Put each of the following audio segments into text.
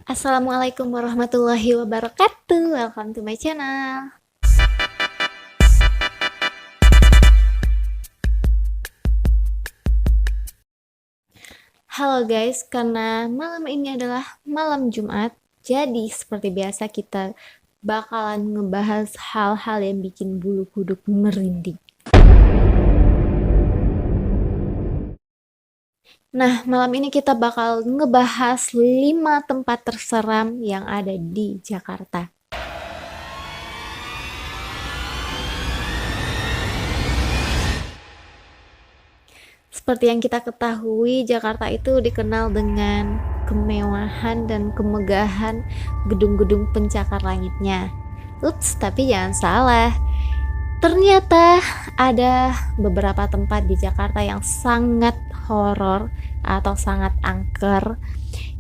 Assalamualaikum warahmatullahi wabarakatuh. Welcome to my channel. Halo guys, karena malam ini adalah malam Jumat, jadi seperti biasa kita bakalan ngebahas hal-hal yang bikin bulu kuduk merinding. Nah, malam ini kita bakal ngebahas 5 tempat terseram yang ada di Jakarta. Seperti yang kita ketahui, Jakarta itu dikenal dengan kemewahan dan kemegahan gedung-gedung pencakar langitnya. Ups, tapi jangan salah. Ternyata ada beberapa tempat di Jakarta yang sangat horor atau sangat angker,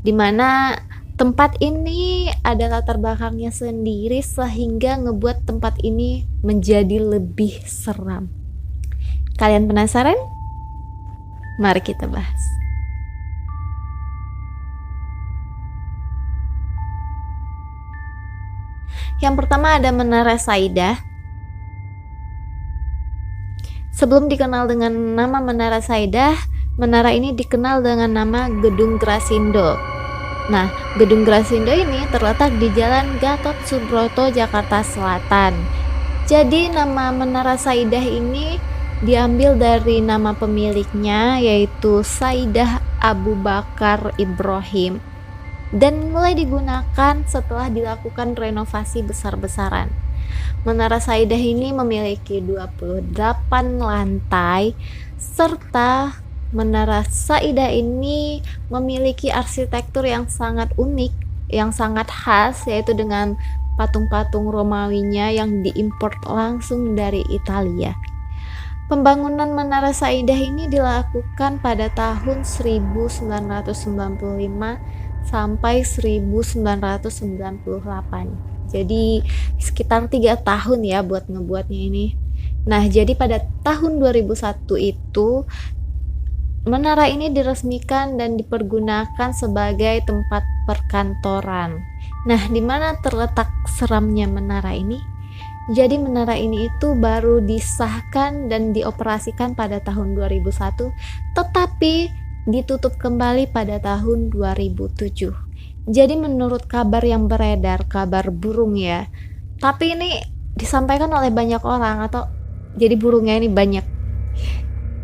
dimana tempat ini ada latar belakangnya sendiri sehingga ngebuat tempat ini menjadi lebih seram. Kalian penasaran? Mari kita bahas. Yang pertama ada Menara Saidah. Sebelum dikenal dengan nama Menara Saidah, menara ini dikenal dengan nama Gedung Grasindo. Nah, Gedung Grasindo ini terletak di Jalan Gatot Subroto, Jakarta Selatan. Jadi nama Menara Saidah ini diambil dari nama pemiliknya, yaitu Saidah Abu Bakar Ibrahim, dan mulai digunakan setelah dilakukan renovasi besar-besaran. Menara Saidah ini memiliki 28 lantai, serta Menara Saidah ini memiliki arsitektur yang sangat unik, yang sangat khas, yaitu dengan patung-patung Romawinya yang diimpor langsung dari Italia. Pembangunan Menara Saidah ini dilakukan pada tahun 1995 sampai 1998. Jadi sekitar 3 tahun ya buat ngebuatnya ini. Nah, jadi pada tahun 2001 itu menara ini diresmikan dan dipergunakan sebagai tempat perkantoran. Nah, di mana terletak seramnya menara ini? Jadi menara ini itu baru disahkan dan dioperasikan pada tahun 2001, tetapi ditutup kembali pada tahun 2007. Jadi menurut kabar yang beredar, kabar burung ya, tapi ini disampaikan oleh banyak orang, atau jadi burungnya ini banyak.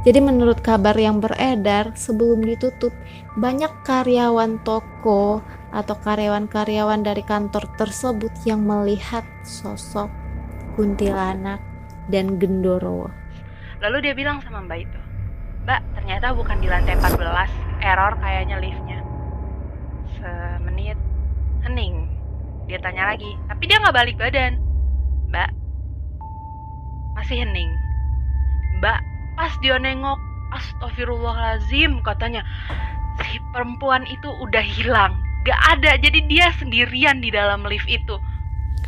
Jadi menurut kabar yang beredar, sebelum ditutup, banyak karyawan toko atau karyawan-karyawan dari kantor tersebut yang melihat sosok kuntilanak dan gendoro. Lalu dia bilang sama Mbak itu, "Mbak, ternyata bukan di lantai 14, error kayaknya liftnya." Semenit, hening. Dia tanya lagi, tapi dia nggak balik badan. "Mbak," masih hening. "Mbak," pas dia nengok, astagfirullahaladzim, katanya, si perempuan itu udah hilang, gak ada, jadi dia sendirian di dalam lift itu.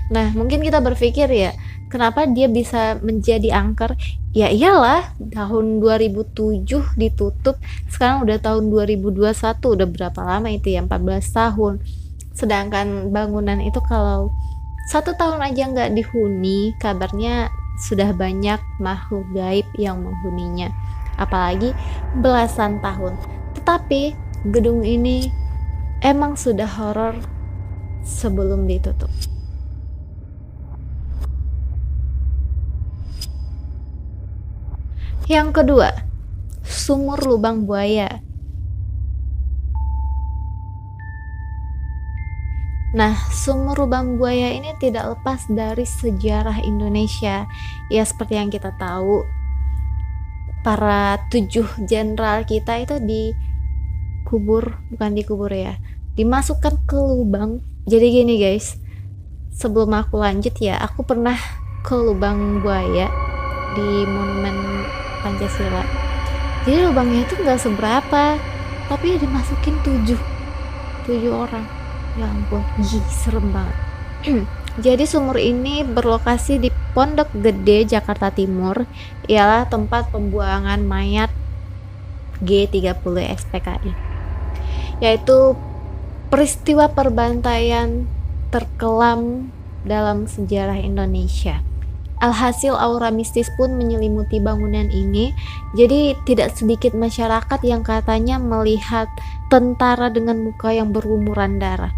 Nah, mungkin kita berpikir ya, kenapa dia bisa menjadi angker? Ya iyalah, tahun 2007 ditutup, sekarang udah tahun 2021, udah berapa lama itu ya, 14 tahun. Sedangkan bangunan itu kalau 1 tahun aja nggak dihuni, kabarnya sudah banyak makhluk gaib yang menghuninya, apalagi belasan tahun. Tetapi gedung ini emang sudah horor sebelum ditutup. Yang kedua, Sumur Lubang Buaya. Nah, Sumur Lubang Buaya ini tidak lepas dari sejarah Indonesia. Ya, seperti yang kita tahu, para 7 jenderal kita itu bukan dikubur ya, dimasukkan ke lubang. Jadi gini guys, sebelum aku lanjut ya, aku pernah ke Lubang Buaya di Monumen Pancasila. Jadi lubangnya itu nggak seberapa, tapi dimasukin 7 orang. Ya ampun, serem banget. Jadi sumur ini berlokasi di Pondok Gede, Jakarta Timur. Ialah tempat pembuangan mayat G30 SPKI, yaitu peristiwa perbantaian terkelam dalam sejarah Indonesia. Alhasil aura mistis pun menyelimuti bangunan ini, jadi tidak sedikit masyarakat yang katanya melihat tentara dengan muka yang berlumuran darah.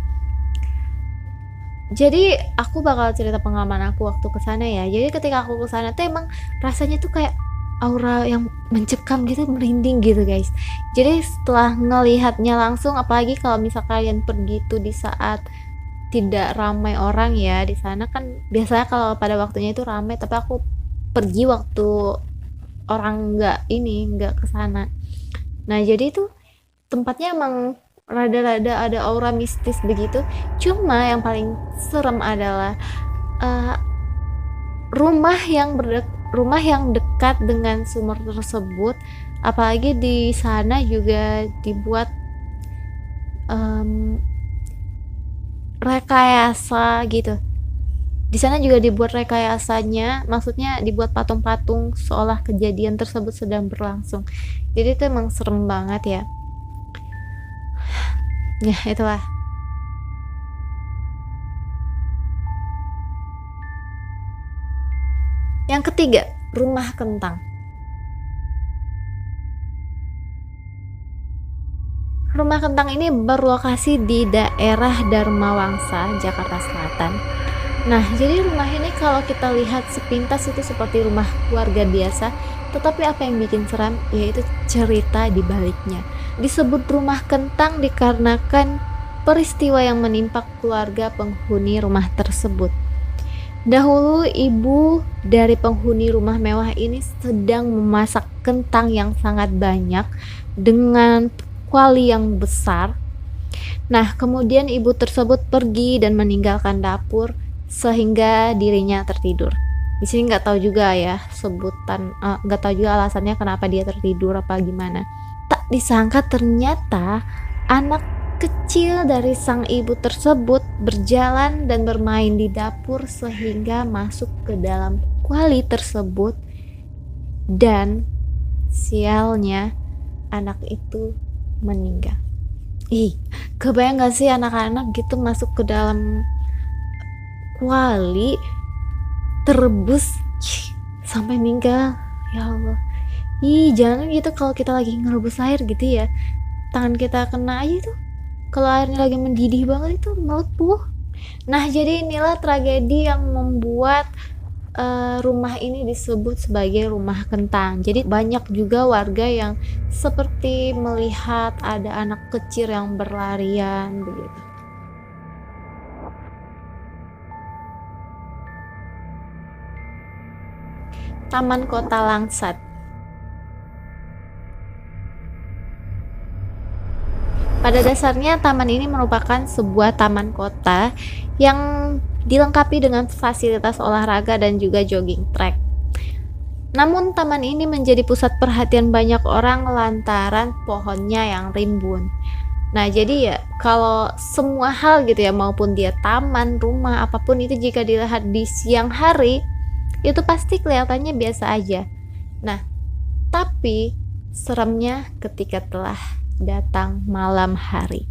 Jadi aku bakal cerita pengalaman aku waktu kesana ya. Jadi ketika aku kesana tuh emang rasanya tuh kayak aura yang mencekam gitu, merinding gitu guys. Jadi setelah ngelihatnya langsung, apalagi kalau misal kalian pergi tuh di saat tidak ramai orang ya, di sana kan biasanya kalau pada waktunya itu ramai, tapi aku pergi waktu orang nggak ke sana. Nah jadi itu tempatnya emang rada-rada ada aura mistis begitu. Cuma yang paling serem adalah uh, rumah yang dekat dengan sumur tersebut, apalagi di sana juga dibuat rekayasa gitu. Di sana juga dibuat rekayasanya, maksudnya dibuat patung-patung seolah kejadian tersebut sedang berlangsung. Jadi itu emang serem banget ya. Ya, itulah. Yang ketiga, rumah kentang. Rumah kentang ini berlokasi di daerah Dharma Wangsa, Jakarta Selatan. Nah, jadi rumah ini kalau kita lihat sepintas itu seperti rumah keluarga biasa, tetapi apa yang bikin seram yaitu cerita di baliknya. Disebut rumah kentang dikarenakan peristiwa yang menimpa keluarga penghuni rumah tersebut. Dahulu ibu dari penghuni rumah mewah ini sedang memasak kentang yang sangat banyak dengan kuali yang besar. Nah, kemudian ibu tersebut pergi dan meninggalkan dapur sehingga dirinya tertidur. Di sini nggak tahu juga ya nggak tahu juga alasannya kenapa dia tertidur apa gimana. Tak disangka ternyata anak kecil dari sang ibu tersebut berjalan dan bermain di dapur sehingga masuk ke dalam kuali tersebut, dan sialnya anak itu meninggal. Kebayang gak sih anak-anak gitu masuk ke dalam kuali, terebus sampai meninggal? Ya Allah. Jangan gitu kalau kita lagi ngerebus air gitu ya. Tangan kita kena aja tuh. Kalau airnya lagi mendidih banget itu melepuh. Nah, jadi inilah tragedi yang membuat rumah ini disebut sebagai rumah kentang. Jadi banyak juga warga yang seperti melihat ada anak kecil yang berlarian begitu. Taman Kota Langsat. Pada dasarnya taman ini merupakan sebuah taman kota yang dilengkapi dengan fasilitas olahraga dan juga jogging track. Namun taman ini menjadi pusat perhatian banyak orang lantaran pohonnya yang rimbun. Nah, jadi ya kalau semua hal gitu ya, maupun dia taman, rumah, apapun itu jika dilihat di siang hari itu pasti kelihatannya biasa aja. Nah, tapi seremnya ketika telah datang malam hari.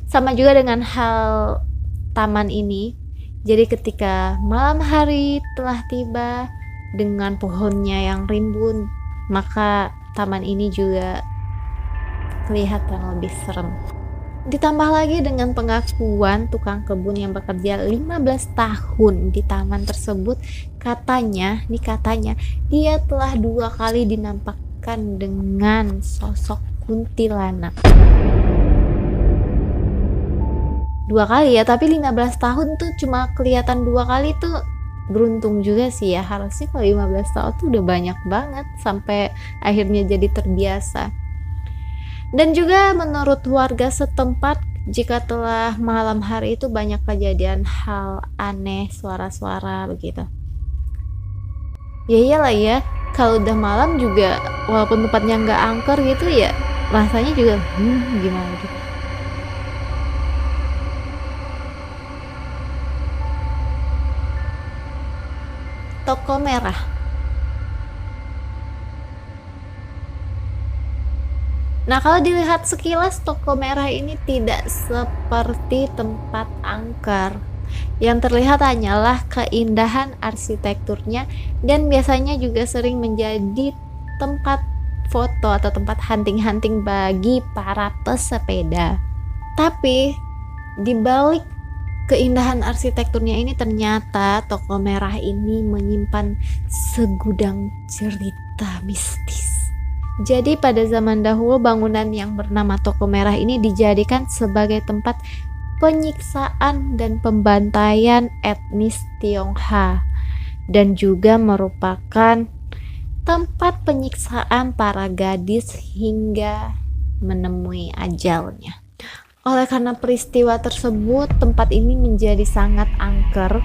Sama juga dengan hal taman ini. Jadi ketika malam hari telah tiba dengan pohonnya yang rimbun, maka taman ini juga kelihatan lebih serem. Ditambah lagi dengan pengakuan tukang kebun yang bekerja 15 tahun di taman tersebut, katanya dia telah 2 kali dinampakkan dengan sosok kuntilanak. 2 kali ya, tapi 15 tahun tuh cuma kelihatan 2 kali tuh beruntung juga sih ya. Harusnya kalau 15 tahun tuh udah banyak banget sampai akhirnya jadi terbiasa. Dan juga menurut warga setempat, jika telah malam hari itu banyak kejadian hal aneh, suara-suara begitu. Ya iyalah ya, kalau udah malam juga walaupun tempatnya nggak angker gitu ya, rasanya juga gimana gitu. Toko merah. Nah, kalau dilihat sekilas toko merah ini tidak seperti tempat angker. Yang terlihat hanyalah keindahan arsitekturnya dan biasanya juga sering menjadi tempat foto atau tempat hunting-hunting bagi para pesepeda. Tapi di balik keindahan arsitekturnya ini ternyata toko merah ini menyimpan segudang cerita mistis. Jadi pada zaman dahulu bangunan yang bernama Toko Merah ini dijadikan sebagai tempat penyiksaan dan pembantaian etnis Tionghoa dan juga merupakan tempat penyiksaan para gadis hingga menemui ajalnya. Oleh karena peristiwa tersebut, tempat ini menjadi sangat angker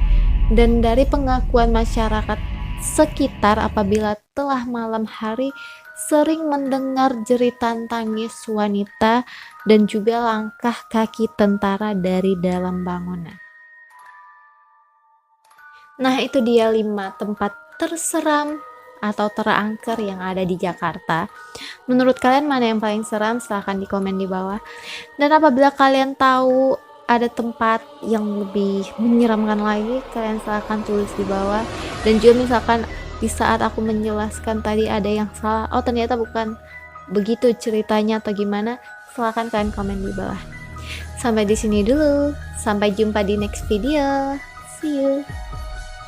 dan dari pengakuan masyarakat sekitar apabila telah malam hari sering mendengar jeritan tangis wanita dan juga langkah kaki tentara dari dalam bangunan. Nah, itu dia 5 tempat terseram atau terangker yang ada di Jakarta. Menurut kalian mana yang paling seram? Silahkan di komen di bawah. Dan apabila kalian tahu ada tempat yang lebih menyeramkan lagi, kalian silahkan tulis di bawah. Dan juga misalkan di saat aku menjelaskan tadi ada yang salah, oh ternyata bukan begitu ceritanya atau gimana, silahkan kalian komen di bawah. Sampai di sini dulu, sampai jumpa di next video, see you.